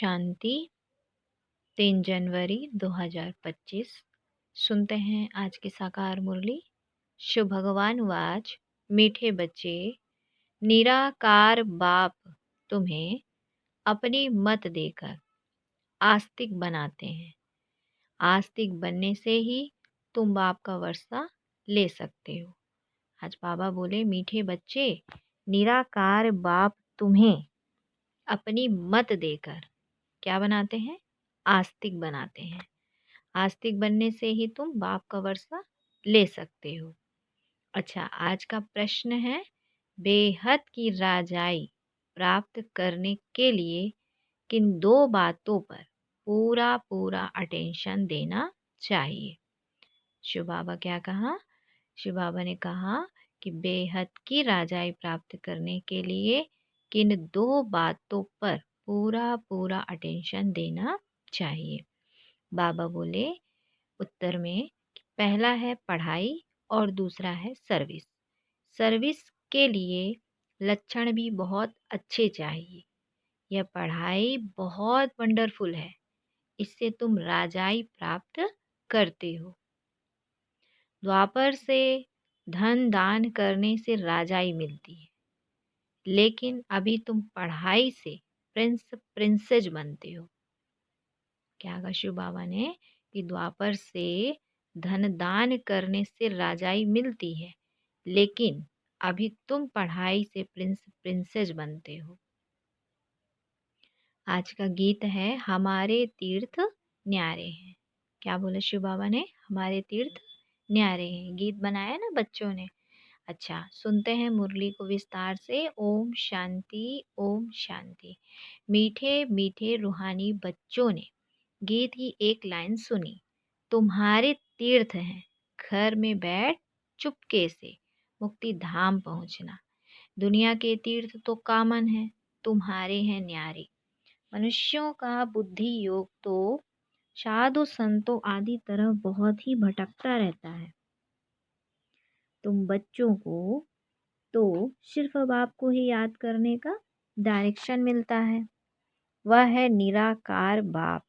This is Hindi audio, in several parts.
शांति। 3 जनवरी 2025। सुनते हैं आज की साकार मुरली। शिव भगवान वाच। मीठे बच्चे, निराकार बाप तुम्हें अपनी मत देकर आस्तिक बनाते हैं। आस्तिक बनने से ही तुम बाप का वर्षा ले सकते हो। आज बाबा बोले, मीठे बच्चे, निराकार बाप तुम्हें अपनी मत देकर क्या बनाते हैं? आस्तिक बनाते हैं। आस्तिक बनने से ही तुम बाप का वर्षा ले सकते हो। अच्छा, आज का प्रश्न है, बेहद की राजाई प्राप्त करने के लिए किन दो बातों पर पूरा पूरा अटेंशन देना चाहिए? शिव बाबा क्या कहा? शिव बाबा ने कहा कि बेहद की राजाई प्राप्त करने के लिए किन दो बातों पर पूरा पूरा अटेंशन देना चाहिए? बाबा बोले उत्तर में कि पहला है पढ़ाई और दूसरा है सर्विस। सर्विस के लिए लक्षण भी बहुत अच्छे चाहिए। यह पढ़ाई बहुत वंडरफुल है, इससे तुम राजाई प्राप्त करते हो। द्वापर से धन दान करने से राजाई मिलती है, लेकिन अभी तुम पढ़ाई से प्रिंसेस बनते हो। क्या कहा शिव बाबा ने कि द्वापर से धन दान करने से राजाई मिलती है, लेकिन अभी तुम पढ़ाई से प्रिंसेस बनते हो। आज का गीत है, हमारे तीर्थ न्यारे हैं। क्या बोले शिव बाबा ने? हमारे तीर्थ न्यारे हैं। गीत बनाया ना बच्चों ने। अच्छा, सुनते हैं मुरली को विस्तार से। ओम शांति, ओम शांति। मीठे मीठे रूहानी बच्चों ने गीत की एक लाइन सुनी, तुम्हारे तीर्थ हैं, घर में बैठ चुपके से मुक्ति धाम पहुंचना। दुनिया के तीर्थ तो कामन है, तुम्हारे हैं न्यारे। मनुष्यों का बुद्धि योग तो साधु संतों आदि तरह बहुत ही भटकता रहता है। तुम बच्चों को तो सिर्फ अब आपको ही याद करने का डायरेक्शन मिलता है। वह है निराकार बाप।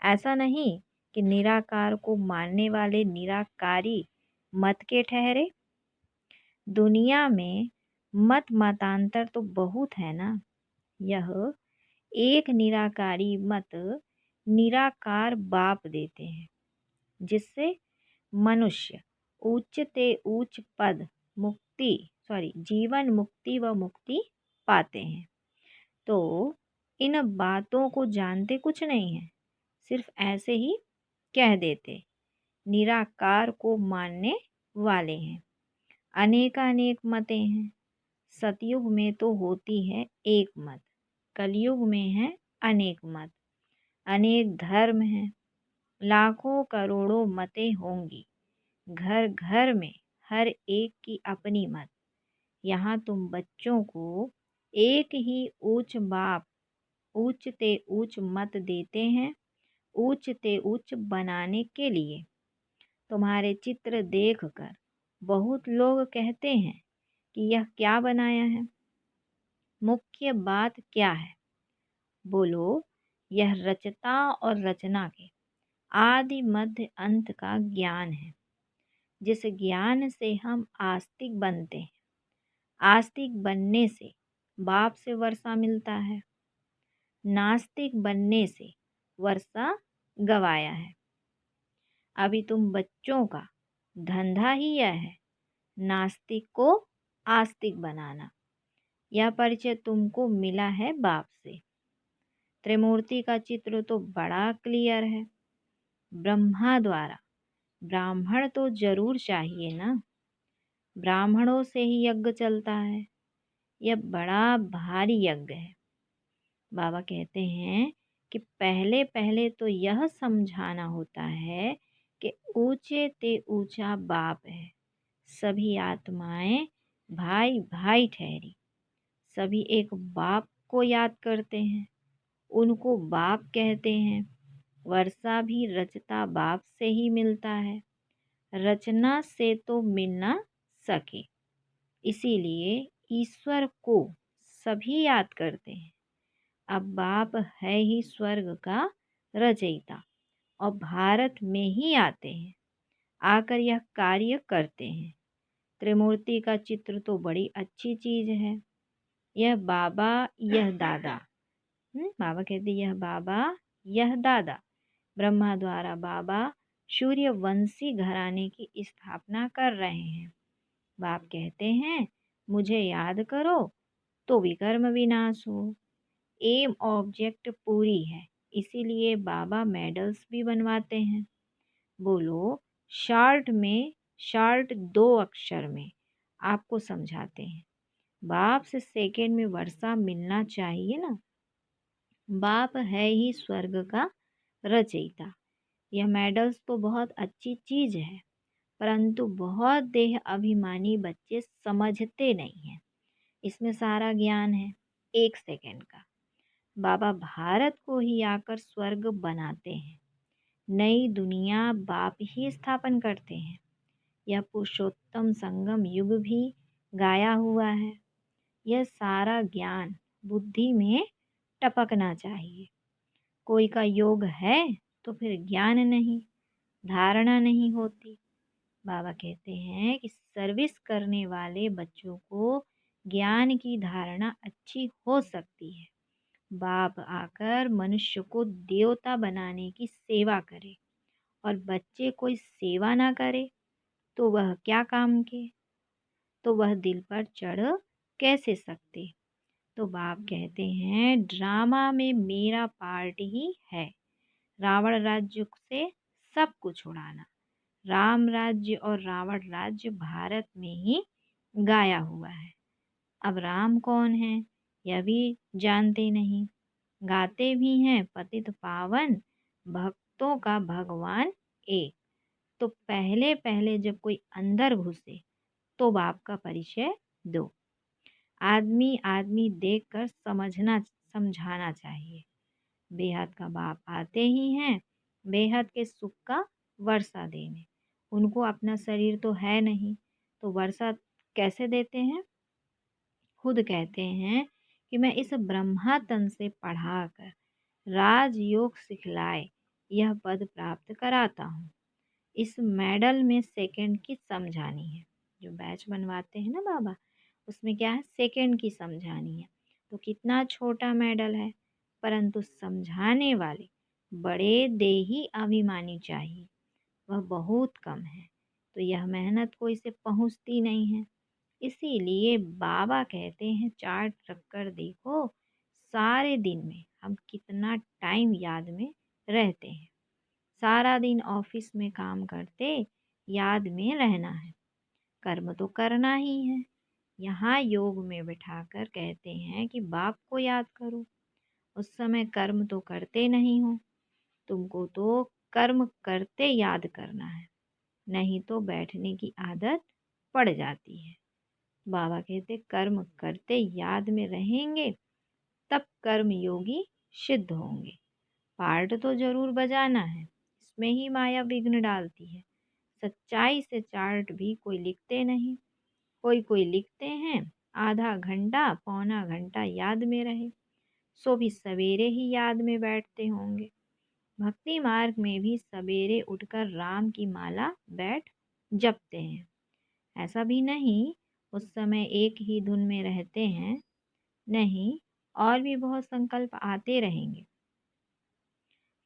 ऐसा नहीं कि निराकार को मानने वाले निराकारी मत के ठहरे। दुनिया में मत मतांतर तो बहुत है ना। यह एक निराकारी मत निराकार बाप देते हैं, जिससे मनुष्य उच्च ते उच्च पद जीवन मुक्ति व मुक्ति पाते हैं। तो इन बातों को जानते कुछ नहीं है, सिर्फ ऐसे ही कह देते। निराकार को मानने वाले हैं। अनेकानेक मतें हैं। सतयुग में तो होती है एक मत, कलयुग में है अनेक मत। अनेक धर्म हैं, लाखों करोड़ों मतें होंगी। घर घर में हर एक की अपनी मत। यहाँ तुम बच्चों को एक ही ऊंच बाप ऊंच ते ऊंच मत देते हैं, ऊंच ते ऊंच बनाने के लिए। तुम्हारे चित्र देखकर बहुत लोग कहते हैं कि यह क्या बनाया है। मुख्य बात क्या है? बोलो, यह रचता और रचना के आदि मध्य अंत का ज्ञान है, जिस ज्ञान से हम आस्तिक बनते हैं। आस्तिक बनने से बाप से वर्षा मिलता है, नास्तिक बनने से वर्षा गवाया है। अभी तुम बच्चों का धंधा ही यह है, नास्तिक को आस्तिक बनाना। यह परिचय तुमको मिला है बाप से। त्रिमूर्ति का चित्र तो बड़ा क्लियर है। ब्रह्मा द्वारा ब्राह्मण तो जरूर चाहिए ना। ब्राह्मणों से ही यज्ञ चलता है। यह बड़ा भारी यज्ञ है। बाबा कहते हैं कि पहले पहले तो यह समझाना होता है कि ऊंचे ते ऊंचा बाप है। सभी आत्माएं भाई भाई ठहरी। सभी एक बाप को याद करते हैं, उनको बाप कहते हैं। वर्षा भी रचता बाप से ही मिलता है, रचना से तो मिल ना सके। इसीलिए ईश्वर को सभी याद करते हैं। अब बाप है ही स्वर्ग का रचयिता और भारत में ही आते हैं, आकर यह कार्य करते हैं। त्रिमूर्ति का चित्र तो बड़ी अच्छी चीज है। यह बाबा, यह दादा। बाबा कहते यह बाबा, यह दादा। ब्रह्मा द्वारा बाबा सूर्यवंशी घराने की स्थापना कर रहे हैं। बाप कहते हैं मुझे याद करो तो विकर्म विनाश हो। एम ऑब्जेक्ट पूरी है, इसीलिए बाबा मेडल्स भी बनवाते हैं। बोलो शॉर्ट में, शॉर्ट 2 अक्षर में आपको समझाते हैं। बाप से सेकंड में वर्षा मिलना चाहिए ना। बाप है ही स्वर्ग का रचयिता। यह मेडल्स तो बहुत अच्छी चीज है, परंतु बहुत देह अभिमानी बच्चे समझते नहीं हैं। इसमें सारा ज्ञान है। 1 सेकंड का बाबा भारत को ही आकर स्वर्ग बनाते हैं। नई दुनिया बाप ही स्थापन करते हैं। यह पुरुषोत्तम संगम युग भी गाया हुआ है। यह सारा ज्ञान बुद्धि में टपकना चाहिए। कोई का योग है तो फिर ज्ञान नहीं, धारणा नहीं होती। बाबा कहते हैं कि सर्विस करने वाले बच्चों को ज्ञान की धारणा अच्छी हो सकती है। बाप आकर मनुष्य को देवता बनाने की सेवा करे और बच्चे कोई सेवा ना करे तो वह क्या काम के, तो वह दिल पर चढ़ कैसे सकते। तो बाप कहते हैं ड्रामा में मेरा पार्ट ही है। रावण राज्य से सब कुछ उड़ाना। राम राज्य और रावण राज्य भारत में ही गाया हुआ है। अब राम कौन है यह भी जानते नहीं। गाते भी हैं पतित पावन, भक्तों का भगवान एक। तो पहले पहले जब कोई अंदर घुसे तो बाप का परिचय दो। आदमी आदमी देखकर समझना समझाना चाहिए। बेहद का बाप आते ही हैं बेहद के सुख का वर्षा देने। उनको अपना शरीर तो है नहीं, तो वर्षा कैसे देते हैं। खुद कहते हैं कि मैं इस ब्रह्मा तन से पढ़ाकर राजयोग सिखलाए यह पद प्राप्त कराता हूँ। इस मेडल में सेकंड की समझानी है। जो बैच बनवाते हैं ना बाबा, उसमें क्या है सेकंड की समझानी है। तो कितना छोटा मेडल है, परंतु समझाने वाले बड़े देही अभिमानी चाहिए, वह बहुत कम है। तो यह मेहनत कोई से पहुँचती नहीं है। इसीलिए बाबा कहते हैं चार्ट रख कर देखो सारे दिन में हम कितना टाइम याद में रहते हैं। सारा दिन ऑफिस में काम करते याद में रहना है, कर्म तो करना ही है। यहाँ योग में बिठाकर कहते हैं कि बाप को याद करो। उस समय कर्म तो करते नहीं हो, तुमको तो कर्म करते याद करना है, नहीं तो बैठने की आदत पड़ जाती है। बाबा कहते कर्म करते याद में रहेंगे तब कर्म योगी सिद्ध होंगे। पार्ट तो जरूर बजाना है, इसमें ही माया विघ्न डालती है। सच्चाई से चार्ट भी कोई लिखते नहीं। कोई कोई लिखते हैं आधा घंटा पौना घंटा याद में रहे, सो भी सवेरे ही याद में बैठते होंगे। भक्ति मार्ग में भी सवेरे उठकर राम की माला बैठ जपते हैं। ऐसा भी नहीं उस समय एक ही धुन में रहते हैं, नहीं, और भी बहुत संकल्प आते रहेंगे।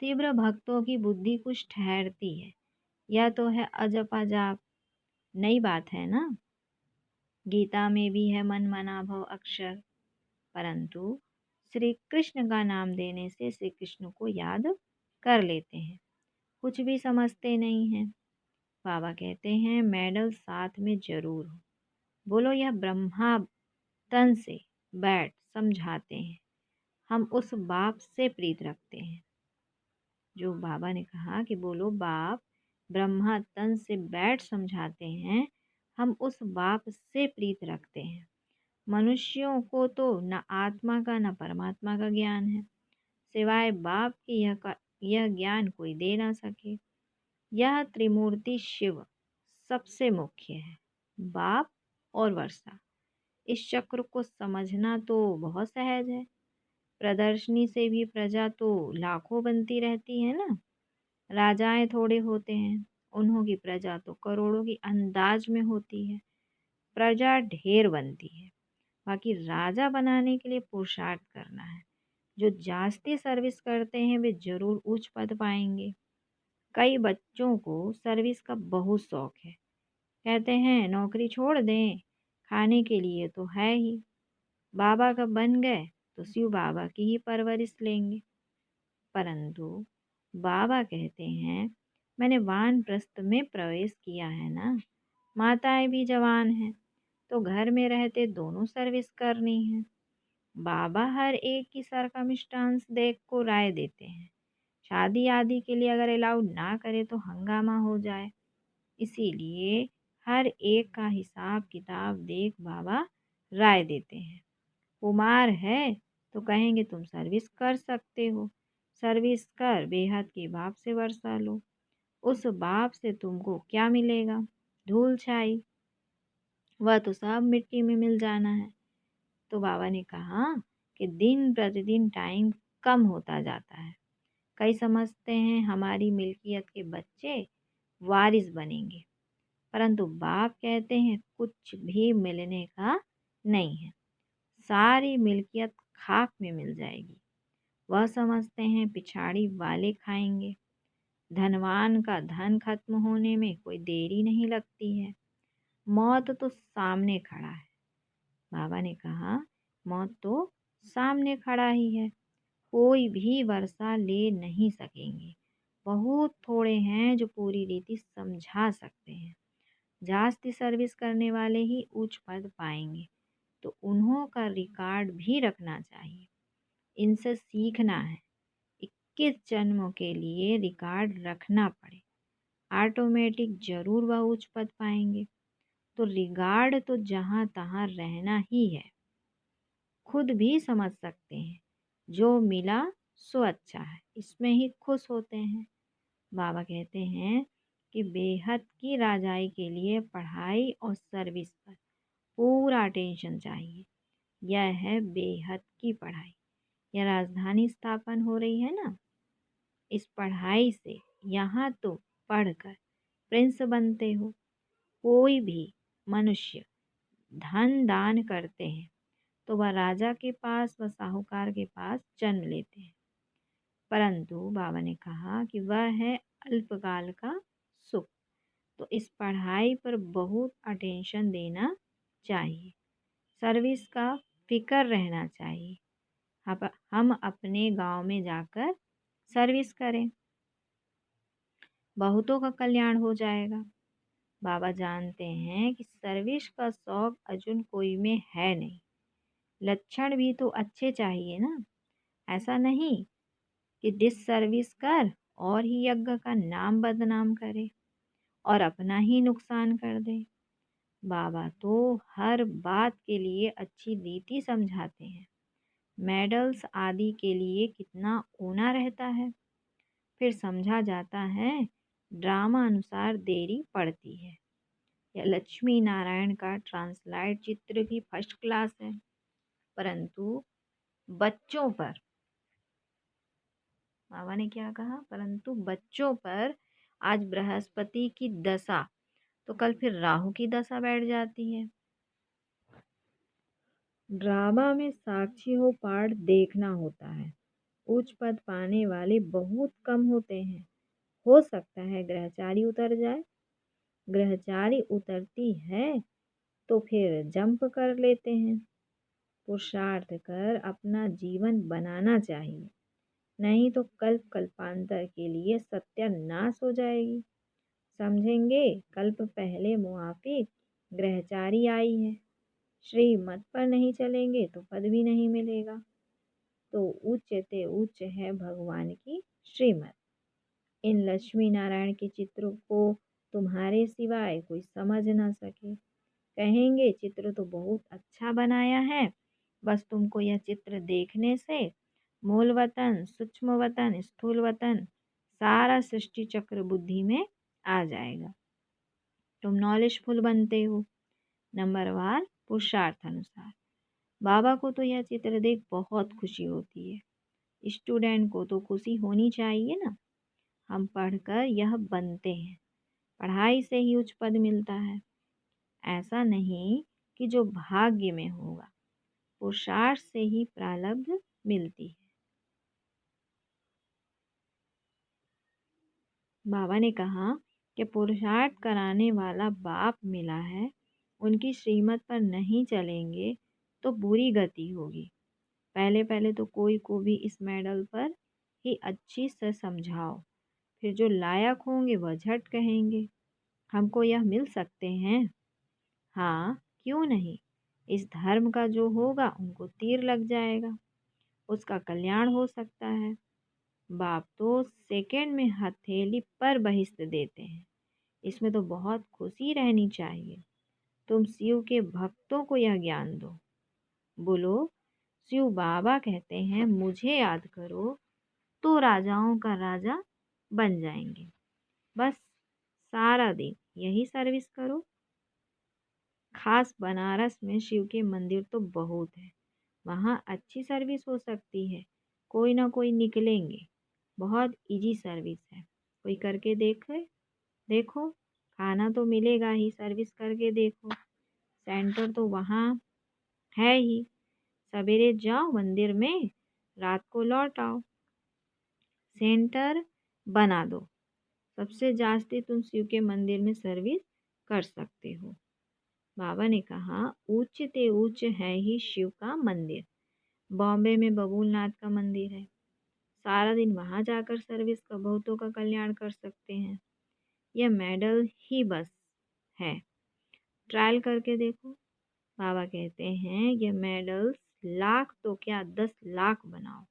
तीव्र भक्तों की बुद्धि कुछ ठहरती है। यह तो है अजपा जाप, नई बात है ना। गीता में भी है मन मना भव अक्षर, परंतु श्री कृष्ण का नाम देने से श्री कृष्ण को याद कर लेते हैं, कुछ भी समझते नहीं हैं। बाबा कहते हैं मेडल साथ में जरूर हो। बोलो यह ब्रह्मा तन से बैठ समझाते हैं, हम उस बाप से प्रीत रखते हैं। जो बाबा ने कहा कि बोलो बाप ब्रह्मा तन से बैठ समझाते हैं, हम उस बाप से प्रीत रखते हैं। मनुष्यों को तो न आत्मा का न परमात्मा का ज्ञान है, सिवाय बाप के यह ज्ञान कोई दे ना सके। यह त्रिमूर्ति शिव सबसे मुख्य है, बाप और वर्षा। इस चक्र को समझना तो बहुत सहज है। प्रदर्शनी से भी प्रजा तो लाखों बनती रहती है ना। राजाएं थोड़े होते हैं, उन्हों की प्रजा तो करोड़ों की अंदाज में होती है। प्रजा ढेर बनती है। बाकी राजा बनाने के लिए पुरुषार्थ करना है। जो जास्ती सर्विस करते हैं वे जरूर उच्च पद पाएंगे। कई बच्चों को सर्विस का बहुत शौक है। कहते हैं नौकरी छोड़ दें, खाने के लिए तो है ही। बाबा का बन गए तो शिव बाबा की ही परवरिश लेंगे। परंतु बाबा कहते हैं मैंने वानप्रस्थ में प्रवेश किया है ना। माताएं भी जवान हैं तो घर में रहते दोनों सर्विस करनी है। बाबा हर एक की सरकमस्टांस देख को राय देते हैं। शादी आदि के लिए अगर अलाउड ना करे तो हंगामा हो जाए। इसीलिए हर एक का हिसाब किताब देख बाबा राय देते हैं। कुमार है तो कहेंगे तुम सर्विस कर सकते हो। सर्विस कर बेहद के बाप से वर्षा लो। उस बाप से तुमको क्या मिलेगा? धूल छाई, वह तो सब मिट्टी में मिल जाना है। तो बाबा ने कहा कि दिन प्रतिदिन टाइम कम होता जाता है। कई समझते हैं हमारी मिल्कियत के बच्चे वारिस बनेंगे, परंतु बाप कहते हैं कुछ भी मिलने का नहीं है। सारी मिल्कियत खाक में मिल जाएगी। वह समझते हैं पिछाड़ी वाले खाएंगे। धनवान का धन खत्म होने में कोई देरी नहीं लगती है। मौत तो सामने खड़ा है। बाबा ने कहा मौत तो सामने खड़ा ही है। कोई भी वर्षा ले नहीं सकेंगे। बहुत थोड़े हैं जो पूरी रीति समझा सकते हैं। जास्ती सर्विस करने वाले ही उच्च पद पाएंगे। तो उन्हों का रिकॉर्ड भी रखना चाहिए। इनसे सीखना है। 21 जन्मों के लिए रिकॉर्ड रखना पड़े। ऑटोमेटिक जरूर वह उच्च पद पाएंगे। तो रिकॉर्ड तो जहाँ तहाँ रहना ही है। खुद भी समझ सकते हैं जो मिला सो अच्छा है, इसमें ही खुश होते हैं। बाबा कहते हैं कि बेहद की राजाई के लिए पढ़ाई और सर्विस पर पूरा अटेंशन चाहिए। यह है बेहद की पढ़ाई। यह राजधानी स्थापन हो रही है ना। इस पढ़ाई से यहाँ तो पढ़कर प्रिंस बनते हो। कोई भी मनुष्य धन दान करते हैं तो वह राजा के पास व साहूकार के पास जन्म लेते हैं। परंतु बाबा ने कहा कि वह है अल्पकाल का सुख। तो इस पढ़ाई पर बहुत अटेंशन देना चाहिए। सर्विस का फिक्र रहना चाहिए। हम अपने गांव में जाकर सर्विस करें, बहुतों का कल्याण हो जाएगा। बाबा जानते हैं कि सर्विस का शौक अर्जुन कोई में है नहीं। लक्षण भी तो अच्छे चाहिए ना। ऐसा नहीं कि डिस सर्विस कर और ही यज्ञ का नाम बदनाम करे और अपना ही नुकसान कर दे। बाबा तो हर बात के लिए अच्छी रीति समझाते हैं। मेडल्स आदि के लिए कितना ऊना रहता है, फिर समझा जाता है। ड्रामा अनुसार देरी पड़ती है। या लक्ष्मी नारायण का ट्रांसलाइट चित्र भी फर्स्ट क्लास है, परंतु बच्चों पर बाबा ने क्या कहा, परंतु बच्चों पर आज बृहस्पति की दशा तो कल फिर राहु की दशा बैठ जाती है। ड्रामा में साक्षी हो पाठ देखना होता है। उच्च पद पाने वाले बहुत कम होते हैं। हो सकता है ग्रहचारी उतर जाए। ग्रहचारी उतरती है तो फिर जंप कर लेते हैं। पुरुषार्थ कर अपना जीवन बनाना चाहिए, नहीं तो कल्प कल्पांतर के लिए सत्यानाश हो जाएगी। समझेंगे कल्प पहले मुआफिक ग्रहचारी आई है। श्रीमत पर नहीं चलेंगे तो पद भी नहीं मिलेगा। तो उच्चते उच्च है भगवान की श्रीमत। इन लक्ष्मी नारायण के चित्रों को तुम्हारे सिवाय कोई समझ ना सके। कहेंगे चित्र तो बहुत अच्छा बनाया है, बस तुमको यह चित्र देखने से मूल वतन, सूक्ष्म वतन, स्थूल वतन सारा सृष्टि चक्र बुद्धि में आ जाएगा। तुम नॉलेजफुल बनते हो। नंबरवार पुरुषार्थ अनुसार। बाबा को तो यह चित्र देख बहुत खुशी होती है। स्टूडेंट को तो खुशी होनी चाहिए ना। हम पढ़कर यह बनते हैं। पढ़ाई से ही उच्च पद मिलता है। ऐसा नहीं कि जो भाग्य में होगा। पुरुषार्थ से ही प्रारब्ध मिलती है। बाबा ने कहा कि पुरुषार्थ कराने वाला बाप मिला है। उनकी श्रीमत पर नहीं चलेंगे तो बुरी गति होगी। पहले पहले तो कोई को भी इस मेडल पर ही अच्छी से समझाओ। फिर जो लायक होंगे वह झट कहेंगे, हमको यह मिल सकते हैं। हाँ, क्यों नहीं। इस धर्म का जो होगा उनको तीर लग जाएगा। उसका कल्याण हो सकता है। बाप तो सेकंड में हथेली पर बहिष्त देते हैं। इसमें तो बहुत खुशी रहनी चाहिए। तुम शिव के भक्तों को यह ज्ञान दो। बोलो, शिव बाबा कहते हैं मुझे याद करो तो राजाओं का राजा बन जाएंगे। बस सारा दिन यही सर्विस करो। खास बनारस में शिव के मंदिर तो बहुत है। वहाँ अच्छी सर्विस हो सकती है। कोई ना कोई निकलेंगे। बहुत इजी सर्विस है। कोई करके देखो। खाना तो मिलेगा ही, सर्विस करके देखो। सेंटर तो वहाँ है ही। सवेरे जाओ मंदिर में, रात को लौट आओ। सेंटर बना दो। सबसे जास्ती तुम शिव के मंदिर में सर्विस कर सकते हो। बाबा ने कहा, उच्च ते उच्च है ही शिव का मंदिर। बॉम्बे में बबूलनाथ का मंदिर है। सारा दिन वहाँ जाकर सर्विस का बहुतों का कल्याण कर सकते हैं। यह मेडल ही बस है। ट्रायल करके देखो। बाबा कहते हैं ये मेडल्स लाख तो क्या 10 लाख बनाओ।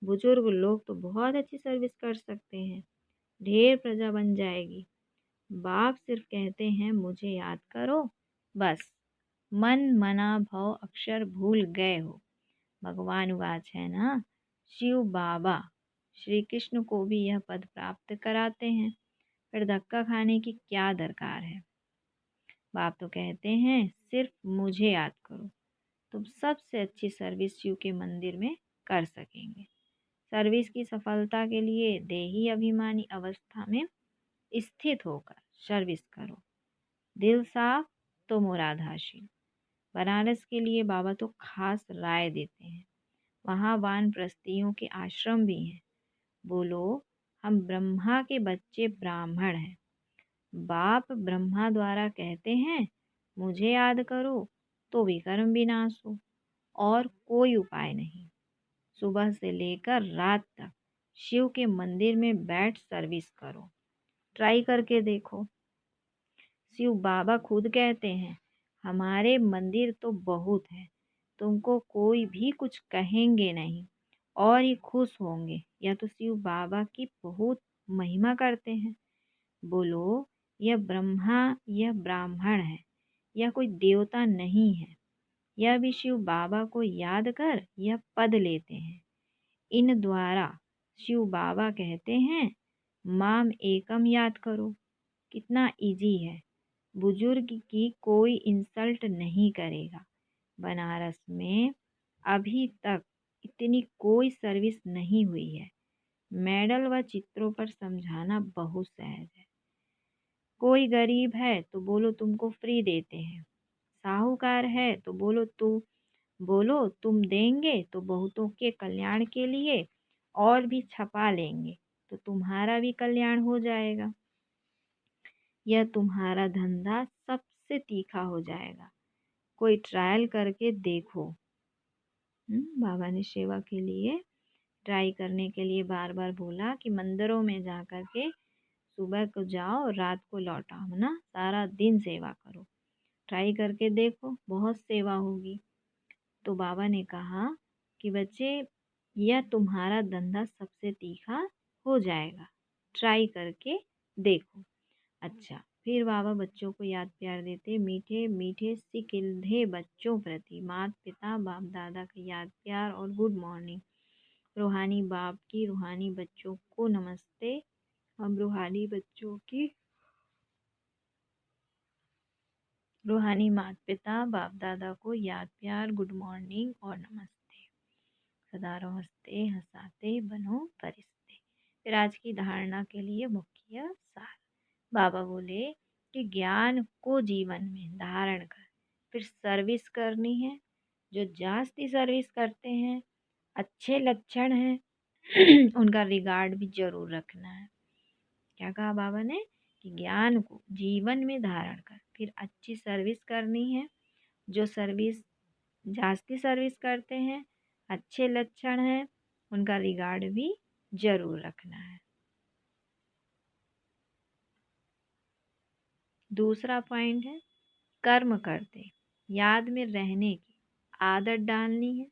बुजुर्ग लोग तो बहुत अच्छी सर्विस कर सकते हैं। ढेर प्रजा बन जाएगी। बाप सिर्फ कहते हैं मुझे याद करो। बस मन मना भव अक्षर भूल गए हो। भगवान वाच है ना। शिव बाबा श्री कृष्ण को भी यह पद प्राप्त कराते हैं। फिर धक्का खाने की क्या दरकार है। बाप तो कहते हैं सिर्फ मुझे याद करो। तुम सबसे अच्छी सर्विस शिव के मंदिर में कर सकेंगे। सर्विस की सफलता के लिए देही अभिमानी अवस्था में स्थित होकर सर्विस करो। दिल साफ तो मुराद हासिल। बनारस के लिए बाबा तो खास राय देते हैं। वहाँ वानप्रस्थियों के आश्रम भी हैं। बोलो, हम ब्रह्मा के बच्चे ब्राह्मण हैं। बाप ब्रह्मा द्वारा कहते हैं मुझे याद करो तो विकर्म विनाश हो। और कोई उपाय नहीं। सुबह से लेकर रात तक शिव के मंदिर में बैठ सर्विस करो। ट्राई करके देखो। शिव बाबा खुद कहते हैं हमारे मंदिर तो बहुत है। तुमको कोई भी कुछ कहेंगे नहीं और ही खुश होंगे। या तो शिव बाबा की बहुत महिमा करते हैं। बोलो, यह ब्रह्मा यह ब्राह्मण है। यह कोई देवता नहीं है। यह भी शिव बाबा को याद कर यह पद लेते हैं। इन द्वारा शिव बाबा कहते हैं माम एकम याद करो। कितना इजी है। बुजुर्ग की कोई इंसल्ट नहीं करेगा। बनारस में अभी तक इतनी कोई सर्विस नहीं हुई है। मेडल व चित्रों पर समझाना बहुत सहज है। कोई गरीब है तो बोलो तुमको फ्री देते हैं। साहूकार है तो बोलो तुम देंगे तो बहुतों के कल्याण के लिए और भी छपा लेंगे तो तुम्हारा भी कल्याण हो जाएगा। यह तुम्हारा धंधा सबसे तीखा हो जाएगा। कोई ट्रायल करके देखो। बाबा ने सेवा के लिए ट्राई करने के लिए बार बार बोला कि मंदिरों में जा कर के सुबह को जाओ, रात को लौट आओ ना। सारा दिन सेवा करो। ट्राई करके देखो, बहुत सेवा होगी। तो बाबा ने कहा कि बच्चे यह तुम्हारा धंधा सबसे तीखा हो जाएगा। ट्राई करके देखो। अच्छा, फिर बाबा बच्चों को याद प्यार देते। मीठे मीठे सिकिल्धे बच्चों प्रति माता पिता बाप दादा का याद प्यार और गुड मॉर्निंग। रूहानी बाप की रूहानी बच्चों को नमस्ते। हम रूहानी बच्चों की रूहानी माता पिता बाप दादा को याद प्यार गुड मॉर्निंग और नमस्ते। सदा रहो हंसते हंसाते बनो फरिश्ते। फिर आज की धारणा के लिए मुख्य सार। बाबा बोले कि ज्ञान को जीवन में धारण कर फिर सर्विस करनी है। जो जास्ती सर्विस करते हैं अच्छे लक्षण हैं उनका रिगार्ड भी जरूर रखना है। क्या कहा बाबा ने कि ज्ञान को जीवन में धारण कर फिर अच्छी सर्विस करनी है। जो सर्विस जास्ती सर्विस करते हैं अच्छे लक्षण हैं उनका रिगार्ड भी जरूर रखना है। दूसरा पॉइंट है कर्म करते याद में रहने की आदत डालनी है।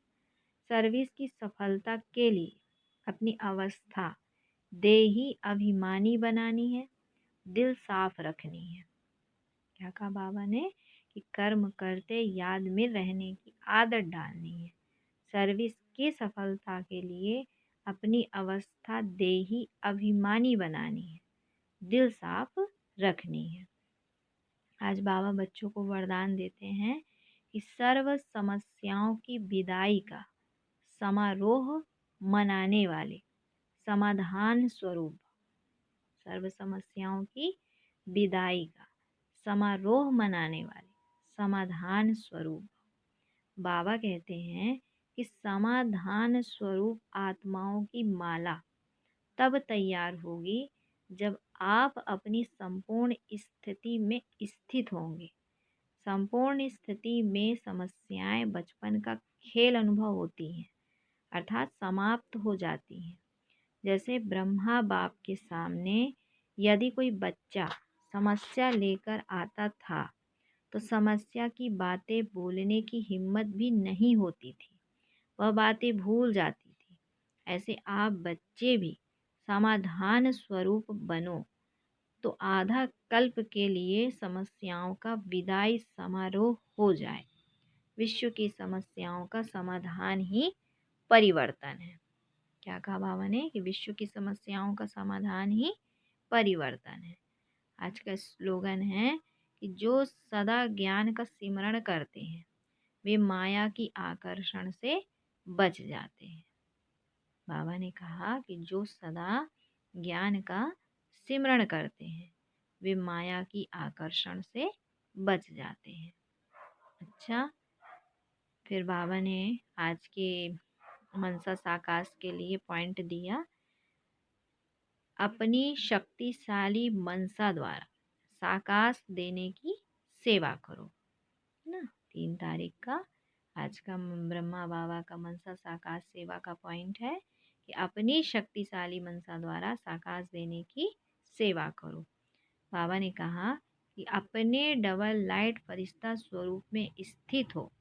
सर्विस की सफलता के लिए अपनी अवस्था देही अभिमानी बनानी है। दिल साफ रखनी है। क्या कहा बाबा ने कि कर्म करते याद में रहने की आदत डालनी है। सर्विस की सफलता के लिए अपनी अवस्था देही अभिमानी बनानी है। दिल साफ रखनी है। आज बाबा बच्चों को वरदान देते हैं कि सर्व समस्याओं की विदाई का समारोह मनाने वाले समाधान स्वरूप सर्व समस्याओं की विदाई का समारोह मनाने वाले समाधान स्वरूप बाबा कहते हैं कि समाधान स्वरूप आत्माओं की माला तब तैयार होगी जब आप अपनी संपूर्ण स्थिति में स्थित होंगे। संपूर्ण स्थिति में समस्याएं बचपन का खेल अनुभव होती हैं अर्थात समाप्त हो जाती हैं। जैसे ब्रह्मा बाप के सामने यदि कोई बच्चा समस्या लेकर आता था तो समस्या की बातें बोलने की हिम्मत भी नहीं होती थी। वह बातें भूल जाती थी। ऐसे आप बच्चे भी समाधान स्वरूप बनो तो आधा कल्प के लिए समस्याओं का विदाई समारोह हो जाए। विश्व की समस्याओं का समाधान ही परिवर्तन है। क्या कहा बाबा ने कि विश्व की समस्याओं का समाधान ही परिवर्तन है। आज का स्लोगन है कि जो सदा ज्ञान का सिमरण करते हैं वे माया की आकर्षण से बच जाते हैं। बाबा ने कहा कि जो सदा ज्ञान का सिमरण करते हैं वे माया की आकर्षण से बच जाते हैं। अच्छा, फिर बाबा ने आज के मनसा साकाश के लिए पॉइंट दिया। अपनी शक्तिशाली मनसा द्वारा साकाश देने की सेवा करो, है ना। 3 तारीख का आज का ब्रह्मा बाबा का मनसा साकाश सेवा का पॉइंट है कि अपनी शक्तिशाली मनसा द्वारा साकाश देने की सेवा करो। बाबा ने कहा कि अपने डबल लाइट फरिश्ता स्वरूप में स्थित हो,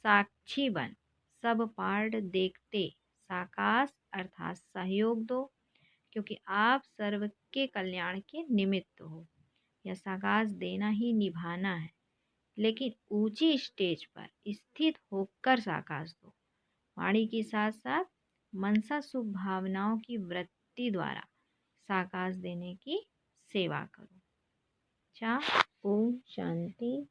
साक्षी बन, सब पार्ट देखते साकाश अर्थात सहयोग दो, क्योंकि आप सर्व के कल्याण के निमित्त हो। यह साकाश देना ही निभाना है, लेकिन ऊंची स्टेज पर स्थित होकर साकाश दो। वाणी के साथ साथ मनसा शुभ भावनाओं की वृत्ति द्वारा साकाश देने की सेवा करो। अच्छा, ओम शांति।